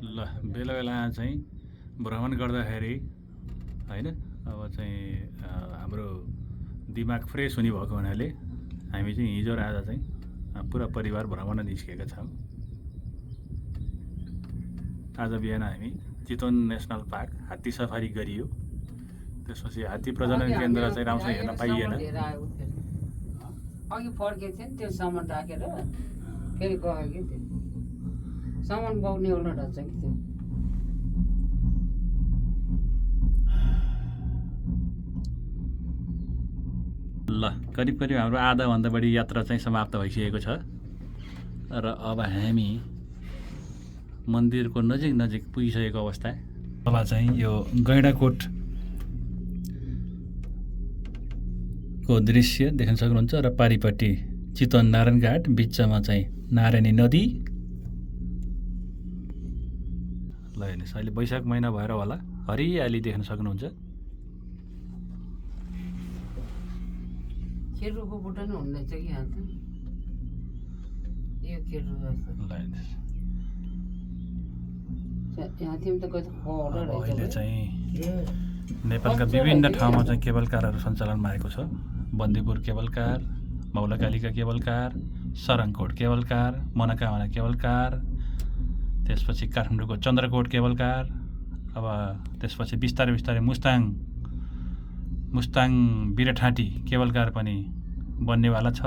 ल बेला बेला चाहिँ भ्रमण गर्दाखेरि होइन अब चाहिँ हाम्रो दिमाग फ्रेस हुने भएको हुनाले हामी चाहिँ हिजो र आज चाहिँ पुरा परिवार भ्रमण निस्केका छौँ। आज बिहान हामी चितवन नेसनल पार्क हात्ती सफारी गरियो। त्यसपछि हात्ती प्रजनन केन्द्र चाहिँ राम्रोसँग हेर्न पाइएन। अघि फर्केको थिएँ नि त्यो सामान राखेर फेरि गयो कि त्यो सामान बोक्ने एउटा रहेछ कि त्यो। ल करिब करिब हाम्रो आधाभन्दा बढी यात्रा चाहिँ समाप्त भइसकेको छ र अब हामी मन्दिरको नजिक नजिक पुगिसकेको अवस्था। अब चाहिँ यो गैँडाकोटको दृश्य देख्न सक्नुहुन्छ र पारिपट्टि चितवन नारायणघाट, बिचमा चाहिँ नारायणी नदी। ल हेर्नुहोस् अहिले वैशाख महिना भएर होला हरियाली देख्न सक्नुहुन्छ। केरुको बुट्टा नि हुने रहेछ कि यहाँ त यो केरु रहेछ। ल हेर्नुहोस् यहाँ तिमी त कति खडा रहेछ। अहिले चाहिँ नेपालका विभिन्न ठाउँमा चाहिँ केबल कारहरू सञ्चालनमा आएको छ। Bandipur cable car, Maulakalika cable car, Sarangkot cable car, Manakamana cable car, त्यसपछि काठमाडौँको चन्द्रकोट केबल कार। अब त्यसपछि बिस्तारै बिस्तारै मुस्ताङ बिरठाँटी केबल कार पनि बन्नेवाला छ।